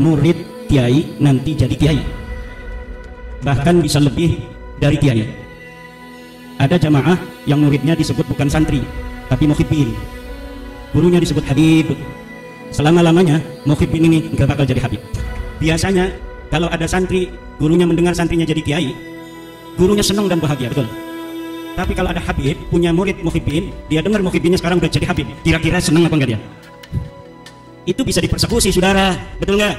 murid kiai nanti jadi kiai, bahkan bisa lebih dari kiai. Ada jamaah yang muridnya disebut bukan santri tapi muhibbin, gurunya disebut habib. Selama-lamanya muhibbin ini nggak bakal jadi habib. Biasanya kalau ada santri, gurunya mendengar santrinya jadi kiai, gurunya senang dan bahagia, betul. Tapi kalau ada habib punya murid muhibbin, dia dengar muhibbinnya sekarang udah jadi habib, kira-kira senang apa enggak dia? Itu bisa dipersekusi, saudara, betul nggak?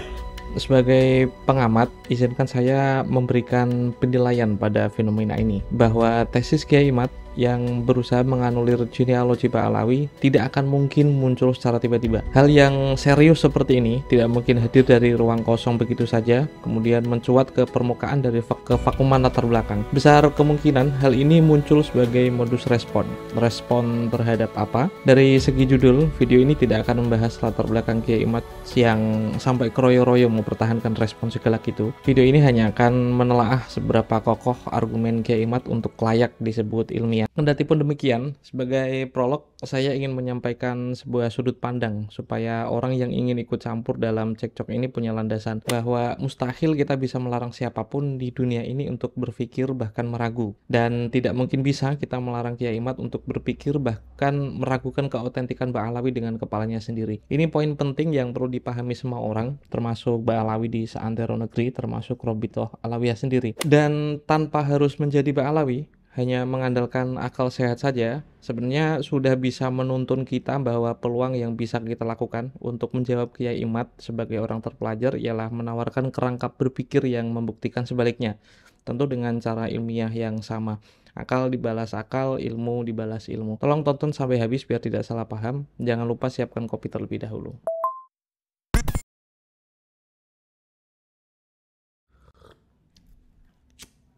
Sebagai pengamat, izinkan saya memberikan penilaian pada fenomena ini, bahwa tesis Kiai Imad yang berusaha menganulir genealogi Pak Alawi tidak akan mungkin muncul secara tiba-tiba. Hal yang serius seperti ini tidak mungkin hadir dari ruang kosong begitu saja, kemudian mencuat ke permukaan dari kevakuman latar belakang. Besar kemungkinan hal ini muncul sebagai modus respon. Respon terhadap apa? Dari segi judul, video ini tidak akan membahas latar belakang Kiai Imad yang sampai keroyo-royo mempertahankan respon segelak itu. Video ini hanya akan menelaah seberapa kokoh argumen Kiai Imad untuk layak disebut ilmiah. Kendatipun demikian, sebagai prolog, saya ingin menyampaikan sebuah sudut pandang supaya orang yang ingin ikut campur dalam cekcok ini punya landasan, bahwa mustahil kita bisa melarang siapapun di dunia ini untuk berpikir bahkan meragu, dan tidak mungkin bisa kita melarang Kiai Imad untuk berpikir bahkan meragukan keautentikan Mbak Alawi dengan kepalanya sendiri. Ini poin penting yang perlu dipahami semua orang, termasuk Mbak Alawi di seantero negeri, termasuk Robitoh Alawiyah sendiri. Dan tanpa harus menjadi Mbak Alawi, hanya mengandalkan akal sehat saja, sebenarnya sudah bisa menuntun kita bahwa peluang yang bisa kita lakukan untuk menjawab Kiai Imad sebagai orang terpelajar ialah menawarkan kerangka berpikir yang membuktikan sebaliknya, tentu dengan cara ilmiah yang sama. Akal dibalas akal, ilmu dibalas ilmu. Tolong tonton sampai habis biar tidak salah paham. Jangan lupa siapkan kopi terlebih dahulu.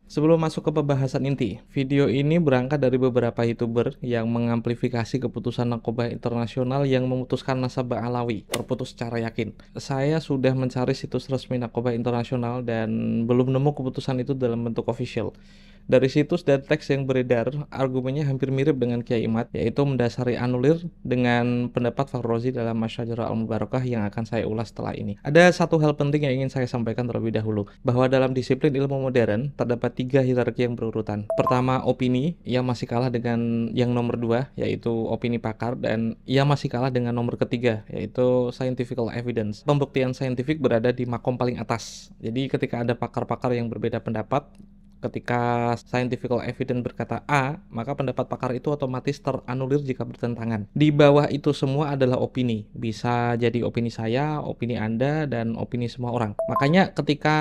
Sebelum masuk ke pembahasan inti, video ini berangkat dari beberapa YouTuber yang mengamplifikasi keputusan Naqobah Internasional yang memutuskan nasabah Alawi terputus secara yakin. Saya sudah mencari situs resmi Naqobah Internasional dan belum nemu keputusan itu dalam bentuk official. Dari situs dan teks yang beredar, argumennya hampir mirip dengan Kiai Imad, yaitu mendasari anulir dengan pendapat Fakhrozi dalam Masyajarah Al-Mubarakah yang akan saya ulas setelah ini. Ada satu hal penting yang ingin saya sampaikan terlebih dahulu, bahwa dalam disiplin ilmu modern terdapat 3 hierarki yang berurutan. Pertama, opini, yang masih kalah dengan yang nomor 2, yaitu opini pakar, dan yang masih kalah dengan nomor ketiga, yaitu scientific evidence. Pembuktian saintifik berada di makom paling atas. Jadi ketika ada pakar-pakar yang berbeda pendapat, ketika scientific evidence berkata A, maka pendapat pakar itu otomatis teranulir jika bertentangan. Di bawah itu semua adalah opini. Bisa jadi opini saya, opini Anda, dan opini semua orang. Makanya ketika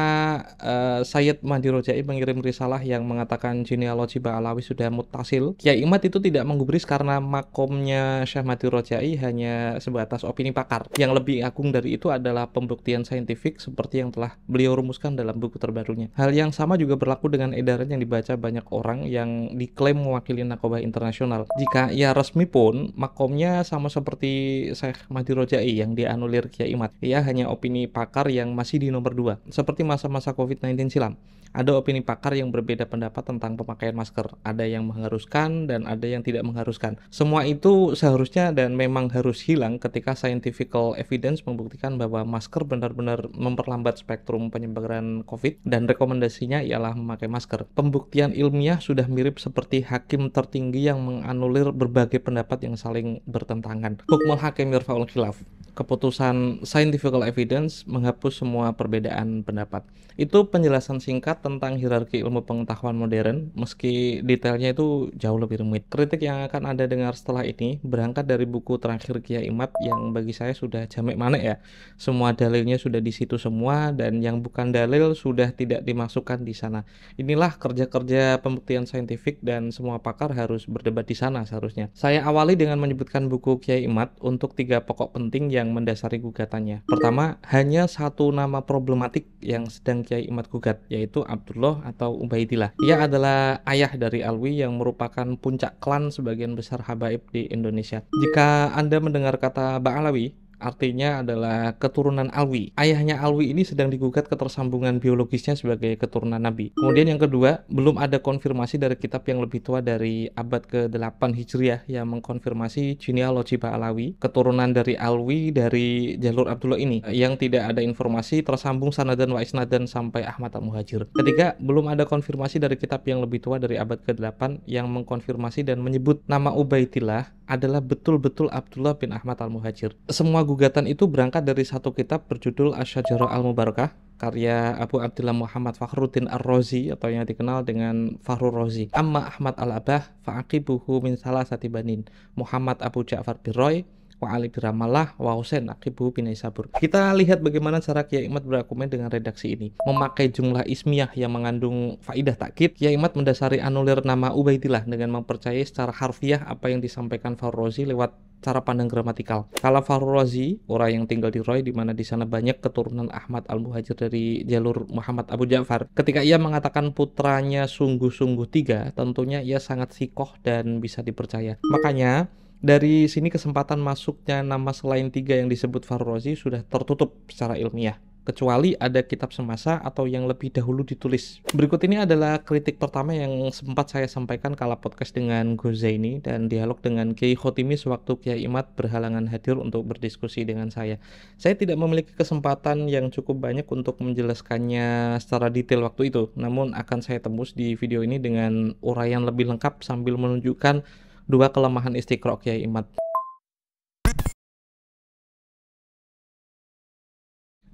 Sayyid Mahdi Rojai mengirim risalah yang mengatakan genealogi Mbak Alawi sudah mutasil, Kiai Imad itu tidak menggubris karena makomnya Syekh Mahdi Rojai hanya sebatas opini pakar. Yang lebih agung dari itu adalah pembuktian saintifik seperti yang telah beliau rumuskan dalam buku terbarunya. Hal yang sama juga berlaku dengan edaran yang dibaca banyak orang yang diklaim mewakili Naqobah Internasional. Jika ia resmi pun, makomnya sama seperti Syekh Mahdi Rojai yang dianulir Kiai Imad. Ia hanya opini pakar yang masih di nomor 2. Seperti masa-masa COVID-19 silam. Ada opini pakar yang berbeda pendapat tentang pemakaian masker. Ada yang mengharuskan dan ada yang tidak mengharuskan. Semua itu seharusnya dan memang harus hilang ketika scientific evidence membuktikan bahwa masker benar-benar memperlambat spektrum penyebaran COVID dan rekomendasinya ialah memakai masker. Pembuktian ilmiah sudah mirip seperti hakim tertinggi yang menganulir berbagai pendapat yang saling bertentangan. Hukmul hakim yarfa'ul khilaf. Keputusan scientific evidence menghapus semua perbedaan pendapat. Itu penjelasan singkat tentang hierarki ilmu pengetahuan modern, meski detailnya itu jauh lebih rumit. Kritik yang akan Anda dengar setelah ini berangkat dari buku terakhir Kiai Imad yang bagi saya sudah jamek manek ya. Semua dalilnya sudah di situ semua dan yang bukan dalil sudah tidak dimasukkan di sana. Inilah kerja-kerja pembuktian saintifik dan semua pakar harus berdebat di sana seharusnya. Saya awali dengan menyebutkan buku Kiai Imad untuk 3 pokok penting yang mendasari gugatannya. Pertama, hanya satu nama problematik yang sedang Kiai Imad gugat, yaitu Abdullah atau Ubaidillah. Ia adalah ayah dari Alwi yang merupakan puncak klan sebagian besar habaib di Indonesia. Jika Anda mendengar kata Mbak Alawi, artinya adalah keturunan Alwi. Ayahnya Alwi ini sedang digugat ketersambungan biologisnya sebagai keturunan Nabi. Kemudian yang kedua, belum ada konfirmasi dari kitab yang lebih tua dari abad ke-8 Hijriah yang mengkonfirmasi genealogi Ba'alawi, keturunan dari Alwi dari jalur Abdullah ini, yang tidak ada informasi tersambung sanadan wa isnadan sampai Ahmad al-Muhajir. Ketiga, belum ada konfirmasi dari kitab yang lebih tua dari abad ke-8 yang mengkonfirmasi dan menyebut nama Ubaidillah adalah betul-betul Abdullah bin Ahmad al-Muhajir. Semua gugatan itu berangkat dari satu kitab berjudul Asy-Syajarah al-Mubarakah, karya Abu Abdillah Muhammad Fakhruddin Ar-Razi atau yang dikenal dengan Fakhrur Razi. Amma Ahmad al-Abah fa'aqibuhu min salasati banin, Muhammad Abu Ja'far Birroy, wa Ali bin Ramallah, wa Husain aqibuhu bin Naisabur. Kita lihat bagaimana cara Kiai Imad berargumen dengan redaksi ini. Memakai jumlah ismiyah yang mengandung faidah takkid, Kiai Imad mendasari anulir nama Ubaidillah dengan mempercayai secara harfiah apa yang disampaikan Fakhrur Razi lewat cara pandang gramatikal. Kalau Fakhrur Razi, orang yang tinggal di Roy, di mana di sana banyak keturunan Ahmad al-Muhajir dari jalur Muhammad Abu Ja'far. Ketika ia mengatakan putranya sungguh-sungguh 3, tentunya ia sangat sikoh dan bisa dipercaya. Makanya dari sini kesempatan masuknya nama selain 3 yang disebut Fakhrur Razi sudah tertutup secara ilmiah, kecuali ada kitab semasa atau yang lebih dahulu ditulis. Berikut ini adalah kritik pertama yang sempat saya sampaikan kala podcast dengan Gozaini dan dialog dengan Kiai Khotimi sewaktu Kiai Imad berhalangan hadir untuk berdiskusi dengan saya. Saya tidak memiliki kesempatan yang cukup banyak untuk menjelaskannya secara detail waktu itu, namun akan saya tembus di video ini dengan uraian lebih lengkap sambil menunjukkan 2 kelemahan Istiqra' Kiai Imad.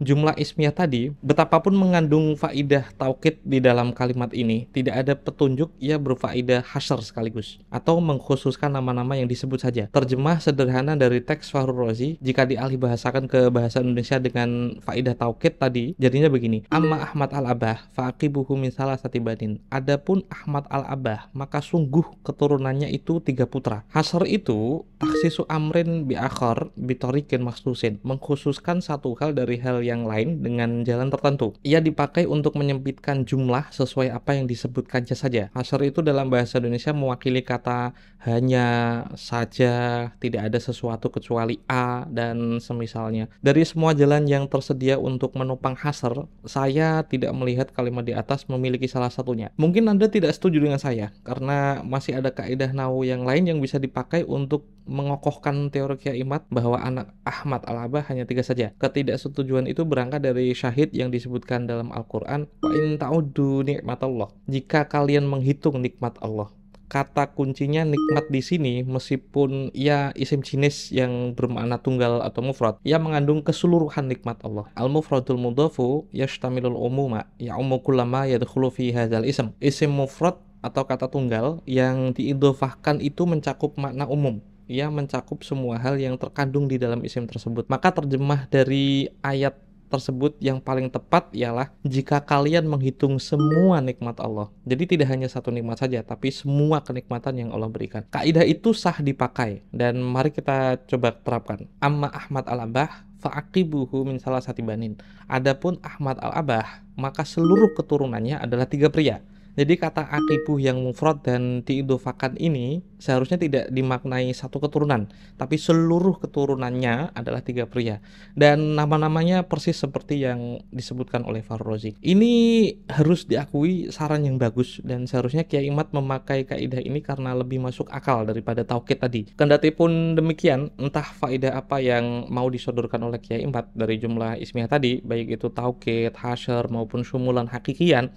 Jumlah ismiyah tadi, betapapun mengandung faidah taukid di dalam kalimat ini, tidak ada petunjuk ia berfaidah hasr sekaligus, atau mengkhususkan nama-nama yang disebut saja. Terjemah sederhana dari teks Fakhrur Razi, jika dialih bahasakan ke bahasa Indonesia dengan faidah taukid tadi, jadinya begini. Amma Ahmad al-Abah, fa'aqibuhu min salasati banin. Adapun Ahmad al-Abah, maka sungguh keturunannya itu 3 putra. Hasr itu, takhsisu amrin bi'akhar bitorikin makhsusin, mengkhususkan satu hal dari hal yang lain dengan jalan tertentu. Ia dipakai untuk menyempitkan jumlah sesuai apa yang disebutkannya saja. Hasr itu dalam bahasa Indonesia mewakili kata hanya, saja, tidak ada sesuatu kecuali A, dan semisalnya. Dari semua jalan yang tersedia untuk menopang hasr, saya tidak melihat kalimat di atas memiliki salah satunya. Mungkin Anda tidak setuju dengan saya, karena masih ada kaidah nahwu yang lain yang bisa dipakai untuk mengokohkan teori Kiai Imad bahwa anak Ahmad al-Abah hanya 3 saja. Ketidaksetujuan itu berangkat dari syahid yang disebutkan dalam Al-Quran, wa in ta'uddu nikmatallah, jika kalian menghitung nikmat Allah. Kata kuncinya nikmat di sini, meskipun ia isim jenis yang bermakna tunggal atau mufrad, ia mengandung keseluruhan nikmat Allah. Al-mufradul mudhafu yashtamilul umuma ya'ummu kullama yadkhulu fi hadzal ism. Isim mufrad atau kata tunggal yang diidhofahkan itu mencakup makna umum. Ia mencakup semua hal yang terkandung di dalam isim tersebut. Maka terjemah dari ayat tersebut yang paling tepat ialah jika kalian menghitung semua nikmat Allah. Jadi tidak hanya satu nikmat saja, tapi semua kenikmatan yang Allah berikan. Kaidah itu sah dipakai, dan mari kita coba terapkan. Amma Ahmad al-Abah fa'aqibuhu min salasati banin. Adapun Ahmad al-Abah, maka seluruh keturunannya adalah 3 pria. Jadi kata aqibuh yang mufrad dan diidhofakan ini seharusnya tidak dimaknai satu keturunan, tapi seluruh keturunannya adalah 3 pria. Dan nama-namanya persis seperti yang disebutkan oleh Fakhrur Razi. Ini harus diakui saran yang bagus, dan seharusnya Kiai Imad memakai kaidah ini karena lebih masuk akal daripada taukid tadi. Kendati pun demikian, entah faedah apa yang mau disodorkan oleh Kiai Imad dari jumlah ismiyah tadi, baik itu taukid, hasyr maupun syumulan hakikian,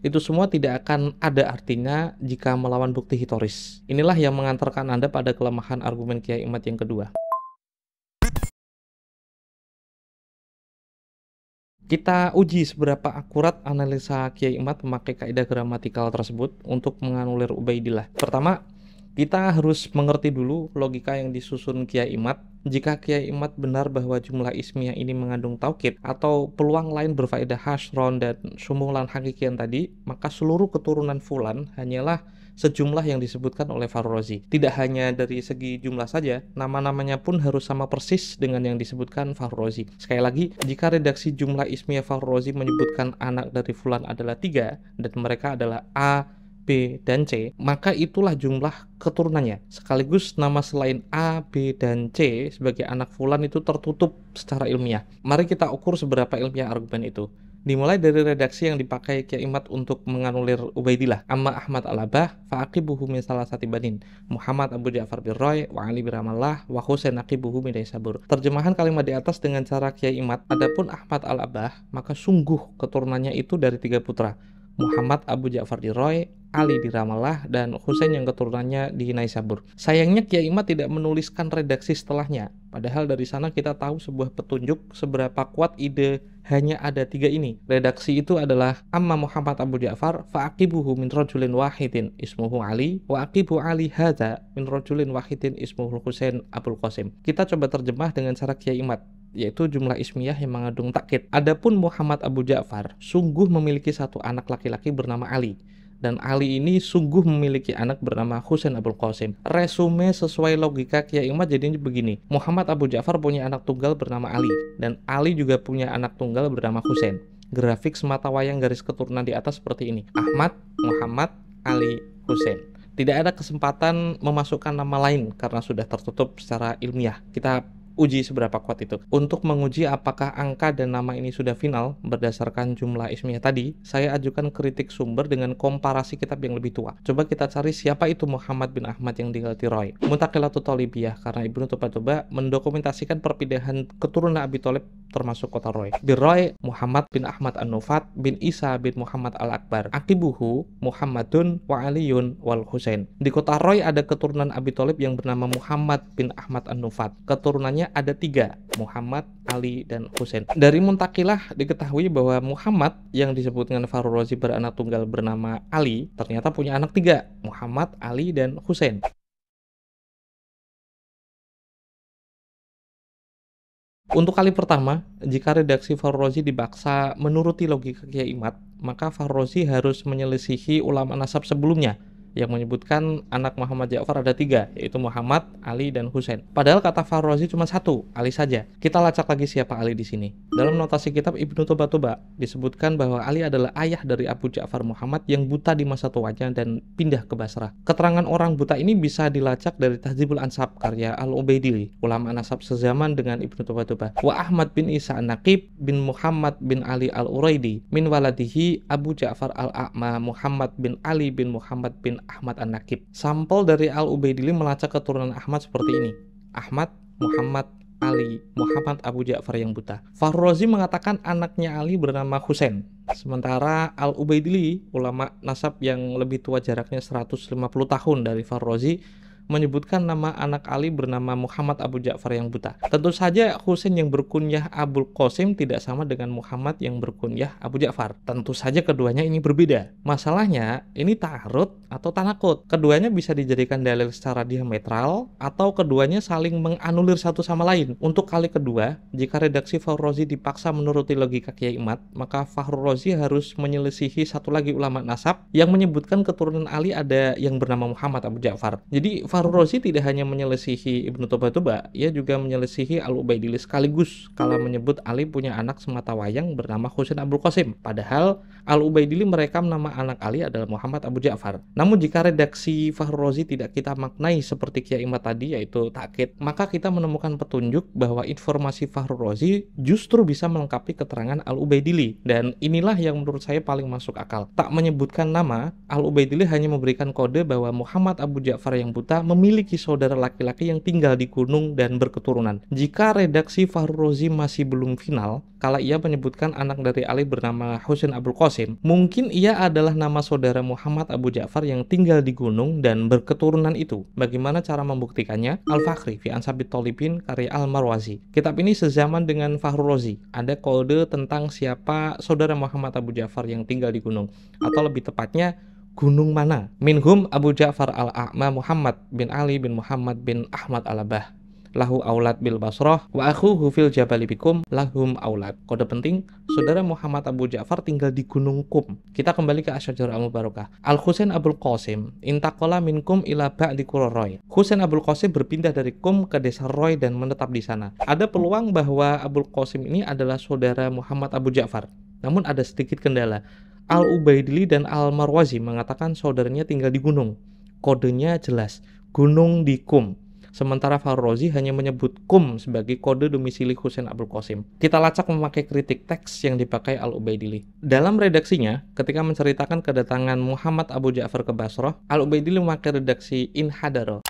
itu semua tidak akan ada artinya jika melawan bukti historis. Inilah yang mengantarkan Anda pada kelemahan argumen Kiai Imad yang kedua. Kita uji seberapa akurat analisa Kiai Imad memakai kaidah gramatikal tersebut untuk menganulir Ubaidillah. Pertama, kita harus mengerti dulu logika yang disusun Kiai Imad. Jika Kiai Imad benar bahwa jumlah ismiyah ini mengandung taukid atau peluang lain berfaedah hasron dan syumulan hakikian tadi, maka seluruh keturunan fulan hanyalah sejumlah yang disebutkan oleh Fakhrur Razi. Tidak hanya dari segi jumlah saja, nama-namanya pun harus sama persis dengan yang disebutkan Fakhrur Razi. Sekali lagi, jika redaksi jumlah ismiyah Fakhrur Razi menyebutkan anak dari fulan adalah 3 dan mereka adalah A, B, dan C, maka itulah jumlah keturunannya. Sekaligus nama selain A, B, dan C sebagai anak fulan itu tertutup secara ilmiah. Mari kita ukur seberapa ilmiah argumen itu. Dimulai dari redaksi yang dipakai Kyai Imad untuk menganulir Ubaidillah. Amma Ahmad al-Abah fa'aqibuhu min salasati banin, Muhammad Abu Ja'far bin Roy wa Ali bin Ramallah wa Husain aqibuhu min Naisabur. Terjemahan kalimat di atas dengan cara Kyai Imad. Adapun Ahmad al-Abah, maka sungguh keturunannya itu dari 3 putra, Muhammad Abu Ja'far di Roy, Ali di Ramallah, dan Husain yang keturunannya di Naisabur. Sayangnya Kyai Imad tidak menuliskan redaksi setelahnya. Padahal dari sana kita tahu sebuah petunjuk seberapa kuat ide hanya ada 3 ini. Redaksi itu adalah Amma Muhammad Abu Ja'far fa'aqibuhu min rajulin wahidin ismuhu Ali wa aqibu Ali hadza min rajulin wahidin ismuhu Husain Abul Qasim. Kita coba terjemah dengan cara Kyai Imad, yaitu jumlah ismiyah yang mengandung takkid. Adapun Muhammad Abu Ja'far sungguh memiliki 1 anak laki-laki bernama Ali, dan Ali ini sungguh memiliki anak bernama Husain Abul Qasim. Resume sesuai logika Kyai Imad jadinya begini. Muhammad Abu Ja'far punya anak tunggal bernama Ali, dan Ali juga punya anak tunggal bernama Husain. Grafik semata wayang garis keturunan di atas seperti ini: Ahmad, Muhammad, Ali, Husain. Tidak ada kesempatan memasukkan nama lain karena sudah tertutup secara ilmiah. Kita uji seberapa kuat itu. Untuk menguji apakah angka dan nama ini sudah final berdasarkan jumlah ismiyah tadi, saya ajukan kritik sumber dengan komparasi kitab yang lebih tua. Coba kita cari siapa itu Muhammad bin Ahmad yang diganti Roy. Muntaqilatut Thalibiyah, karena Ibnu Tubatuba mendokumentasikan perpindahan keturunan Abi Thalib termasuk kota Roy. Birroy Muhammad bin Ahmad An-Nufat bin Isa bin Muhammad Al-Akbar. Akibuhu Muhammadun wa Aliyun wal Husain. Di kota Roy ada keturunan Abi Thalib yang bernama Muhammad bin Ahmad An-Nufat. Keturunannya ada 3, Muhammad, Ali, dan Husain. Dari Muntaqilah diketahui bahwa Muhammad yang disebut dengan Fakhrur Razi beranak tunggal bernama Ali ternyata punya anak 3, Muhammad, Ali, dan Husain. Untuk kali pertama, jika redaksi Fakhrur Razi dibaksa menuruti logika Kyai Imad, maka Fakhrur Razi harus menyelisihi ulama nasab sebelumnya yang menyebutkan anak Muhammad Ja'far ada 3, yaitu Muhammad, Ali, dan Husain. Padahal kata Fakhrur Razi cuma 1, Ali saja. Kita lacak lagi siapa Ali di sini. Dalam notasi kitab Ibnu Tubatuba disebutkan bahwa Ali adalah ayah dari Abu Ja'far Muhammad yang buta di masa tuanya dan pindah ke Basrah. Keterangan orang buta ini bisa dilacak dari Tahdzibul Ansab karya Al-Ubaidili, ulama nasab sezaman dengan Ibnu Tubatuba. Wa Ahmad bin Isa An-Naqib bin Muhammad bin Ali Al-Uraidi min waladihi Abu Ja'far Al-A'ma Muhammad bin Ali bin Muhammad bin Ahmad An-Naqib. Sampel dari Al-Ubaidili melacak keturunan Ahmad seperti ini: Ahmad, Muhammad, Ali, Muhammad Abu Ja'far yang buta. Fakhrur Razi mengatakan anaknya Ali bernama Husain. Sementara Al-Ubaidili, ulama nasab yang lebih tua jaraknya 150 tahun dari Fakhrur Razi, menyebutkan nama anak Ali bernama Muhammad Abu Ja'far yang buta. Tentu saja Husain yang berkunyah Abul Qasim tidak sama dengan Muhammad yang berkunyah Abu Ja'far. Tentu saja keduanya ini berbeda. Masalahnya ini ta'arud atau tanakut. Keduanya bisa dijadikan dalil secara diametral atau keduanya saling menganulir satu sama lain. Untuk kali kedua, jika redaksi Fakhrur Razi dipaksa menuruti logika Kyai Imad, maka Fakhrur Razi harus menyelisihi satu lagi ulama nasab yang menyebutkan keturunan Ali ada yang bernama Muhammad Abu Ja'far. Jadi Fakhrur Razi tidak hanya menyelisihi Ibnu Tubatuba, ia juga menyelisihi Al-Ubaidili sekaligus kala menyebut Ali punya anak semata wayang bernama Husain Abul Qasim. Padahal Al-Ubaidili merekam nama anak Ali adalah Muhammad Abu Ja'far. Namun jika redaksi Fakhrur Razi tidak kita maknai seperti Kyai Imad tadi, yaitu takkid, maka kita menemukan petunjuk bahwa informasi Fakhrur Razi justru bisa melengkapi keterangan Al-Ubaidili. Dan inilah yang menurut saya paling masuk akal. Tak menyebutkan nama, Al-Ubaidili hanya memberikan kode bahwa Muhammad Abu Ja'far yang buta memiliki saudara laki-laki yang tinggal di gunung dan berketurunan. Jika redaksi Fakhrur Razi masih belum final, kala ia menyebutkan anak dari Ali bernama Husain Abul Qasim, mungkin ia adalah nama saudara Muhammad Abu Ja'far yang tinggal di gunung dan berketurunan itu. Bagaimana cara membuktikannya? Al-Fakhri fi Ansabit Thalibin karya Al-Marwazi. Kitab ini sezaman dengan Fakhrur Razi. Ada kode tentang siapa saudara Muhammad Abu Ja'far yang tinggal di gunung, atau lebih tepatnya gunung mana. Minhum Abu Ja'far Al-A'ma Muhammad bin Ali bin Muhammad bin Ahmad Al-Abah. Lahu aulad bil Basrah wa akhuhu fil jabali bikum lahum aulad. Kode penting, saudara Muhammad Abu Ja'far tinggal di Gunung Kum. Kita kembali ke Asy-Syajarah Al-Mubarakah. Al-Husain Abul Qasim intaqala minkum ila ba'di qura Roy. Husain Abul Qasim berpindah dari Kum ke desa Roy dan menetap di sana. Ada peluang bahwa Abul Qasim ini adalah saudara Muhammad Abu Ja'far. Namun ada sedikit kendala. Al-Ubaidili dan Al-Marwazi mengatakan saudaranya tinggal di gunung. Kodenya jelas, gunung di Kum. Sementara Fahru hanya menyebut Kum sebagai kode domisili Husain Abul Qasim. Kita lacak memakai kritik teks yang dipakai Al-Ubaidili. Dalam redaksinya, ketika menceritakan kedatangan Muhammad Abu Ja'far ke Basrah, Al-Ubaidili memakai redaksi inhadaro.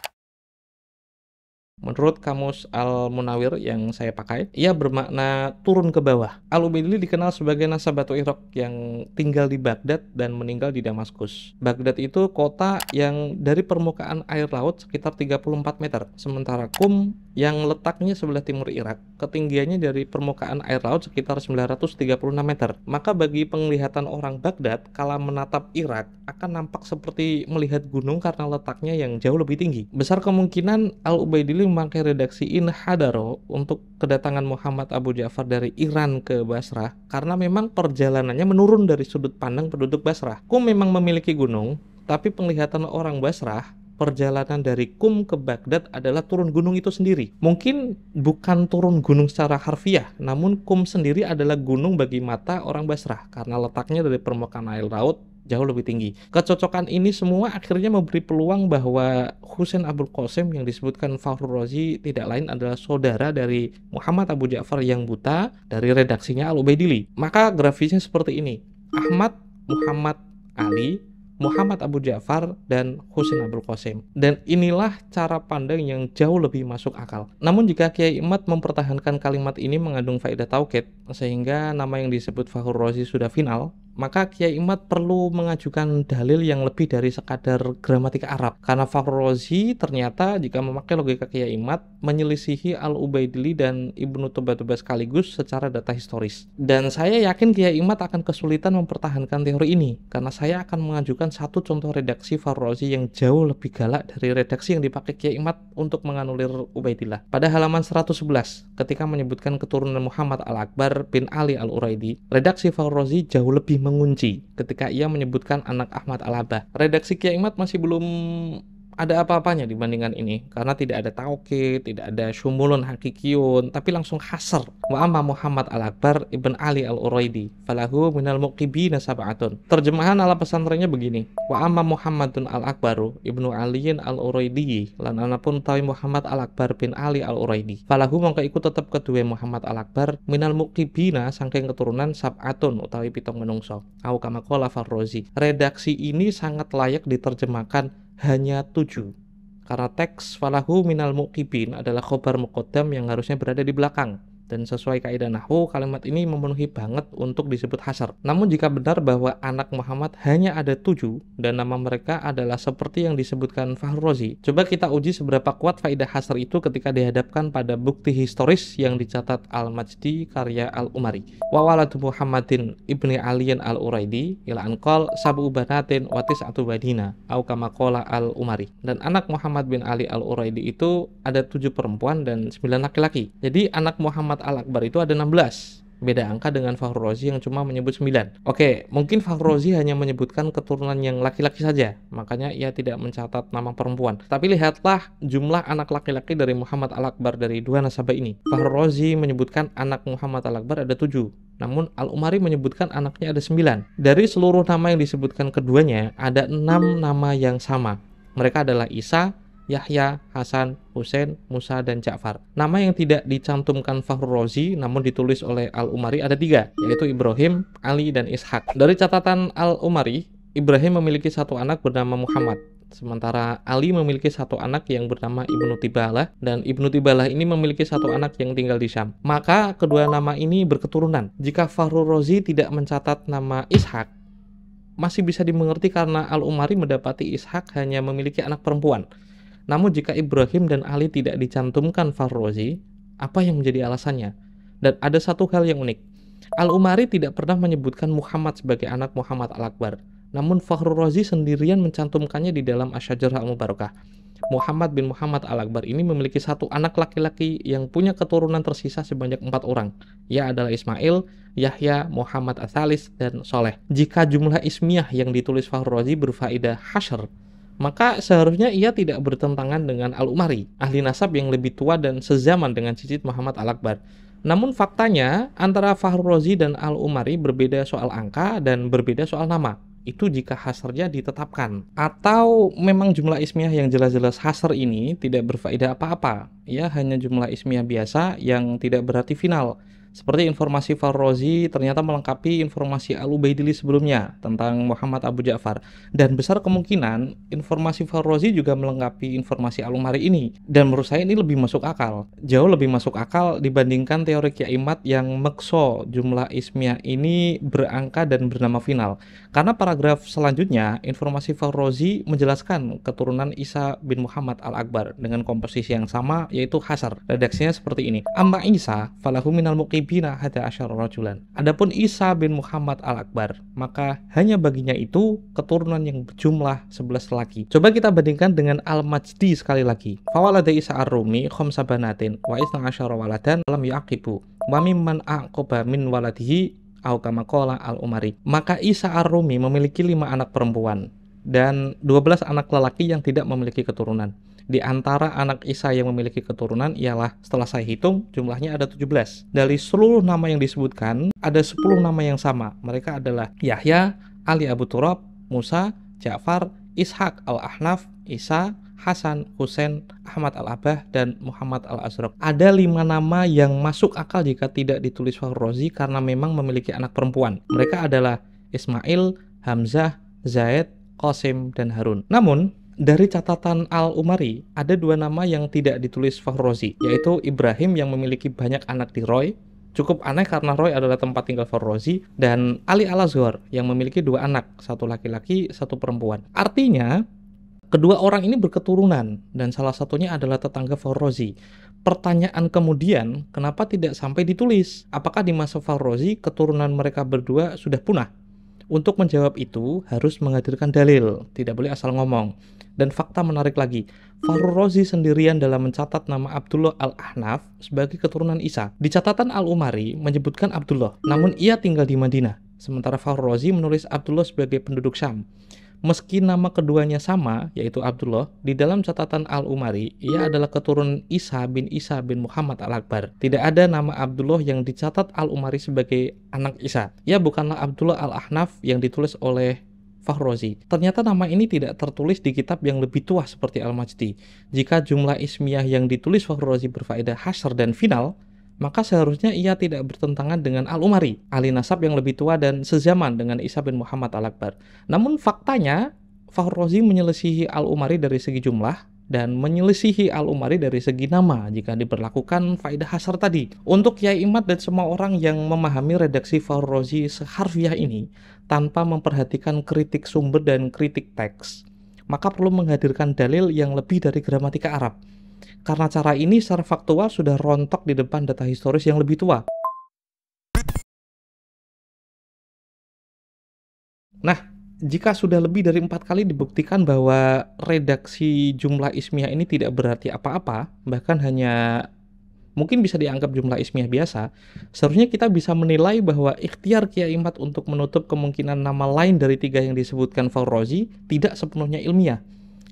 Menurut kamus Al-Munawir yang saya pakai, ia bermakna turun ke bawah. Al-Ubaidili dikenal sebagai Nasabatu Iraq yang tinggal di Baghdad dan meninggal di Damaskus. Baghdad itu kota yang dari permukaan air laut sekitar 34 meter. Sementara Kum yang letaknya sebelah timur Irak, ketinggiannya dari permukaan air laut sekitar 936 meter. Maka bagi penglihatan orang Baghdad, kala menatap Irak, akan nampak seperti melihat gunung karena letaknya yang jauh lebih tinggi. Besar kemungkinan Al-Ubaidili memakai redaksi inhadaro untuk kedatangan Muhammad Abu Ja'far dari Iran ke Basrah karena memang perjalanannya menurun dari sudut pandang penduduk Basrah. Kum memang memiliki gunung, tapi penglihatan orang Basrah, perjalanan dari Kum ke Baghdad adalah turun gunung itu sendiri. Mungkin bukan turun gunung secara harfiah, namun Kum sendiri adalah gunung bagi mata orang Basrah karena letaknya dari permukaan air laut jauh lebih tinggi. Kecocokan ini semua akhirnya memberi peluang bahwa Husain Abul Qasim yang disebutkan Fahru Razi tidak lain adalah saudara dari Muhammad Abu Ja'far yang buta dari redaksinya Al-Ubaidili. Maka grafisnya seperti ini: Ahmad, Muhammad, Ali, Muhammad Abu Ja'far, dan Husain Abul Qasim. Dan inilah cara pandang yang jauh lebih masuk akal. Namun jika Kiai Imad mempertahankan kalimat ini mengandung faedah taukid, sehingga nama yang disebut Fahru Razi sudah final, maka Kiai Imad perlu mengajukan dalil yang lebih dari sekadar gramatika Arab. Karena Fahru Razi ternyata jika memakai logika Kiai Imad menyelisihi Al-Ubaidili dan Ibnu Tubatuba sekaligus secara data historis. Dan saya yakin Kiai Imad akan kesulitan mempertahankan teori ini, karena saya akan mengajukan satu contoh redaksi Fahru Razi yang jauh lebih galak dari redaksi yang dipakai Kiai Imad untuk menganulir Ubaidillah. Pada halaman 111, ketika menyebutkan keturunan Muhammad Al-Akbar bin Ali Al-Uraidi, redaksi Fahru Razi jauh lebih mengunci ketika ia menyebutkan anak Ahmad Al-Abah. Redaksi Kiai Imad masih belum ada apa-apanya dibandingkan ini, karena tidak ada taukid, tidak ada syumulun hakikiyun, tapi langsung hasar. Wa amma Muhammad Al-Akbar ibn Ali Al-Uraidi falahu minal muqibina sab'atun. Terjemahan ala pesantrennya begini: wa amma Muhammadun Al-Akbaru ibnu Aliin Al-Uraidi, lan anapun tawi Muhammad Al-Akbar bin Ali Al-Uraidi, falahu mongko iku tetep kedua Muhammad Al-Akbar minal muqibina saking keturunan sab'atun utawi pitung menungso. Au kama qala Fahru Razi. Redaksi ini sangat layak diterjemahkan hanya 7, karena teks falahu minal muqibin adalah khobar muqaddam yang harusnya berada di belakang, dan sesuai kaidah nahwu kalimat ini memenuhi banget untuk disebut hasar. Namun jika benar bahwa anak Muhammad hanya ada 7 dan nama mereka adalah seperti yang disebutkan Fahru Razi, coba kita uji seberapa kuat faedah hasar itu ketika dihadapkan pada bukti historis yang dicatat Al-Majdi karya Al-Umari. Wa waladu Muhammadin ibni Aliin Al-Uraidi ila anqal sab'u banatin wa tis'atu badina au kama qala Al-Umari. Dan anak Muhammad bin Ali Al-Uraidi itu ada 7 perempuan dan 9 laki-laki. Jadi anak Muhammad Al-Akbar itu ada 16. Beda angka dengan Fahru Razi yang cuma menyebut 9. Oke, mungkin Fahru Razi hanya menyebutkan keturunan yang laki-laki saja, makanya ia tidak mencatat nama perempuan. Tapi lihatlah jumlah anak laki-laki dari Muhammad Al-Akbar dari dua nasabah ini. Fahru Razi menyebutkan anak Muhammad Al-Akbar ada 7. Namun Al-Umari menyebutkan anaknya ada 9. Dari seluruh nama yang disebutkan keduanya, ada 6 nama yang sama. Mereka adalah Isa, Yahya, Hasan, Husain, Musa, dan Ja'far. Nama yang tidak dicantumkan Fahru Razi namun ditulis oleh Al-Umari ada 3, yaitu Ibrahim, Ali, dan Ishak. Dari catatan Al-Umari, Ibrahim memiliki satu anak bernama Muhammad, sementara Ali memiliki satu anak yang bernama Ibnu Tibalah, dan Ibnu Tibalah ini memiliki satu anak yang tinggal di Syam. Maka kedua nama ini berketurunan. Jika Fahru Razi tidak mencatat nama Ishak, masih bisa dimengerti karena Al-Umari mendapati Ishak hanya memiliki anak perempuan. Namun jika Ibrahim dan Ali tidak dicantumkan Fahru Razi, apa yang menjadi alasannya? Dan ada satu hal yang unik. Al-Umari tidak pernah menyebutkan Muhammad sebagai anak Muhammad Al-Akbar. Namun Fahru Razi sendirian mencantumkannya di dalam Asy-Syajarah Al-Mubarakah. Muhammad bin Muhammad Al-Akbar ini memiliki satu anak laki-laki yang punya keturunan tersisa sebanyak 4 orang. Ia adalah Ismail, Yahya, Muhammad Ats-Tsalis, dan Soleh. Jika jumlah ismiyah yang ditulis Fahru Razi berfaedah hasyr, maka seharusnya ia tidak bertentangan dengan Al-Umari, ahli nasab yang lebih tua dan sezaman dengan cicit Muhammad Al-Akbar. Namun faktanya antara Fakhrul Razi dan Al-Umari berbeda soal angka dan berbeda soal nama. Itu jika hasrnya ditetapkan. Atau memang jumlah ismiyah yang jelas-jelas hasr ini tidak berfaedah apa-apa. Ya, hanya jumlah ismiyah biasa yang tidak berarti final. Seperti informasi Fakhrul Razi ternyata melengkapi informasi Al-Ubaidili sebelumnya tentang Muhammad Abu Ja'far. Dan besar kemungkinan informasi Fakhrul Razi juga melengkapi informasi Al-Umari ini. Dan menurut saya ini lebih masuk akal. Jauh lebih masuk akal dibandingkan teori Kiai Imad yang mekso jumlah ismiyah ini berangka dan bernama final. Karena paragraf selanjutnya, informasi Fakhrul Razi menjelaskan keturunan Isa bin Muhammad Al-Akbar dengan komposisi yang sama, yaitu hasar. Redaksinya seperti ini. Amma Isa falahu minal muqibina hada asyara rajulan. Adapun Isa bin Muhammad Al-Akbar, maka hanya baginya itu keturunan yang berjumlah 11 laki. Coba kita bandingkan dengan Al-Majdi sekali lagi. Fawalada Isa ar-Rumi khamsa banatin wa isna asyara waladan lam yaqibu. Wa mimman aqaba min waladihi au kama qala Al-Umari. Maka Isa ar-Rumi memiliki 5 anak perempuan dan 12 anak lelaki yang tidak memiliki keturunan. Di antara anak Isa yang memiliki keturunan ialah, setelah saya hitung, jumlahnya ada 17. Dari seluruh nama yang disebutkan, ada 10 nama yang sama. Mereka adalah Yahya, Ali Abu Turab, Musa, Ja'far, Ishaq Al-Ahnaf, Isa, Hasan, Husain, Ahmad Al-Abah, dan Muhammad Al-Azraq. Ada 5 nama yang masuk akal jika tidak ditulis Fakhrul Razi karena memang memiliki anak perempuan. Mereka adalah Ismail, Hamzah, Zaid, Qasim, dan Harun. Namun, dari catatan Al-Umari, ada 2 nama yang tidak ditulis Fakhrul Razi, yaitu Ibrahim yang memiliki banyak anak di Roy. Cukup aneh karena Roy adalah tempat tinggal Fakhrul Razi, dan Ali Al-Azhar yang memiliki 2 anak, 1 laki-laki, 1 perempuan. Artinya, kedua orang ini berketurunan dan salah satunya adalah tetangga Fakhrul Razi. Pertanyaan kemudian, kenapa tidak sampai ditulis? Apakah di masa Fakhrul Razi keturunan mereka berdua sudah punah? Untuk menjawab itu harus menghadirkan dalil, tidak boleh asal ngomong. Dan fakta menarik lagi, Fakhrul Razi sendirian dalam mencatat nama Abdullah Al-Ahnaf sebagai keturunan Isa. Di catatan Al-Umari menyebutkan Abdullah, namun ia tinggal di Madinah. Sementara Fakhrul Razi menulis Abdullah sebagai penduduk Syam. Meski nama keduanya sama, yaitu Abdullah, di dalam catatan Al-Umari, ia adalah keturunan Isa bin Muhammad Al-Akbar. Tidak ada nama Abdullah yang dicatat Al-Umari sebagai anak Isa. Ia bukanlah Abdullah Al-Ahnaf yang ditulis oleh Fakhrul Razi. Ternyata nama ini tidak tertulis di kitab yang lebih tua seperti Al-Majdi. Jika jumlah ismiyah yang ditulis Fakhrul Razi berfaedah hasr dan final, maka seharusnya ia tidak bertentangan dengan Al-Umari, ahli nasab yang lebih tua dan sezaman dengan Isa bin Muhammad Al-Akbar. Namun faktanya, Fakhrul Razi menyelisihi Al-Umari dari segi jumlah dan menyelisihi Al-Umari dari segi nama jika diberlakukan faedah hasar tadi. Untuk Kiai Imad dan semua orang yang memahami redaksi Fakhrul Razi seharfiah ini tanpa memperhatikan kritik sumber dan kritik teks, maka perlu menghadirkan dalil yang lebih dari gramatika Arab. Karena cara ini secara faktual sudah rontok di depan data historis yang lebih tua. Nah, jika sudah lebih dari 4 kali dibuktikan bahwa redaksi jumlah ismiyah ini tidak berarti apa-apa, bahkan hanya mungkin bisa dianggap jumlah ismiyah biasa, seharusnya kita bisa menilai bahwa ikhtiar Kiai Imad untuk menutup kemungkinan nama lain dari 3 yang disebutkan Fakhrul Razi tidak sepenuhnya ilmiah.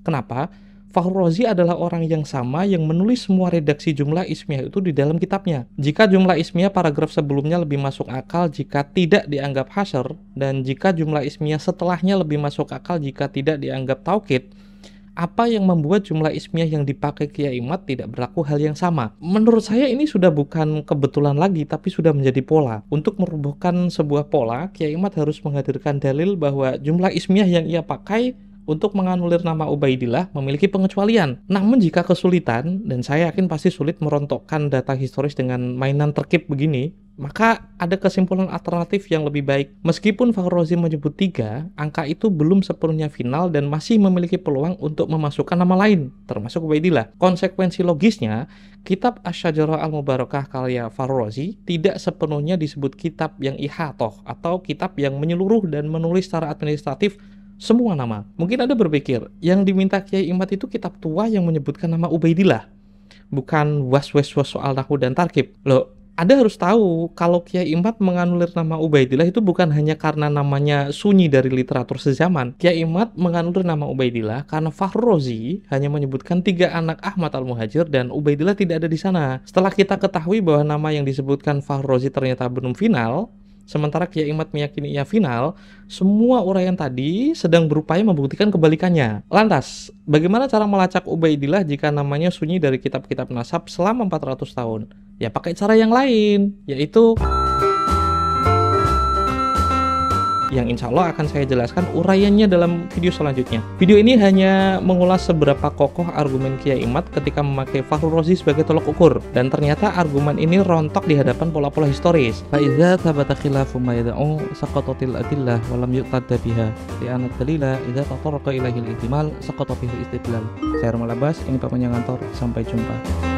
Kenapa? Fakhrul Razi adalah orang yang sama yang menulis semua redaksi jumlah ismiyah itu di dalam kitabnya. Jika jumlah ismiyah paragraf sebelumnya lebih masuk akal jika tidak dianggap hasr, dan jika jumlah ismiyah setelahnya lebih masuk akal jika tidak dianggap taukid, apa yang membuat jumlah ismiyah yang dipakai Kiai Imad tidak berlaku hal yang sama? Menurut saya ini sudah bukan kebetulan lagi, tapi sudah menjadi pola. Untuk merubuhkan sebuah pola, Kiai Imad harus menghadirkan dalil bahwa jumlah ismiyah yang ia pakai untuk menganulir nama Ubaidillah memiliki pengecualian. Namun jika kesulitan, dan saya yakin pasti sulit merontokkan data historis dengan mainan terkip begini, maka ada kesimpulan alternatif yang lebih baik. Meskipun Fakhrul Razi menyebut 3, angka itu belum sepenuhnya final dan masih memiliki peluang untuk memasukkan nama lain, termasuk Ubaidillah. Konsekuensi logisnya, kitab Asy-Syajarah Al-Mubarakah karya Fakhrul Razi tidak sepenuhnya disebut kitab yang ihatoh atau kitab yang menyeluruh dan menulis secara administratif semua nama. Mungkin Anda berpikir, yang diminta Kiai Imad itu kitab tua yang menyebutkan nama Ubaidillah, bukan was-was soal nahwu dan tarkib. Loh, Anda harus tahu kalau Kiai Imad menganulir nama Ubaidillah itu bukan hanya karena namanya sunyi dari literatur sezaman. Kiai Imad menganulir nama Ubaidillah karena Fakhrur Razi hanya menyebutkan 3 anak Ahmad Al-Muhajir dan Ubaidillah tidak ada di sana. Setelah kita ketahui bahwa nama yang disebutkan Fakhrur Razi ternyata belum final, sementara Kiai Imad meyakini ia final, semua uraian tadi sedang berupaya membuktikan kebalikannya. Lantas, bagaimana cara melacak Ubaidillah jika namanya sunyi dari kitab-kitab nasab selama 400 tahun? Ya pakai cara yang lain, yaitu yang insya Allah akan saya jelaskan uraiannya dalam video selanjutnya. Video ini hanya mengulas seberapa kokoh argumen Kiai Imad ketika memakai Fakhrur Razi sebagai tolok ukur, dan ternyata argumen ini rontok di hadapan pola-pola historis. Faiza thabata khilafu ma yad'u saqatatil adillah wa lam yuqtada biha li'anna dalila idza tatarraqa ilaihi al-ihtimal saqata fihi al-istidlal. Saya Romal Abbas, ini Pak Panjang Kantor, sampai jumpa.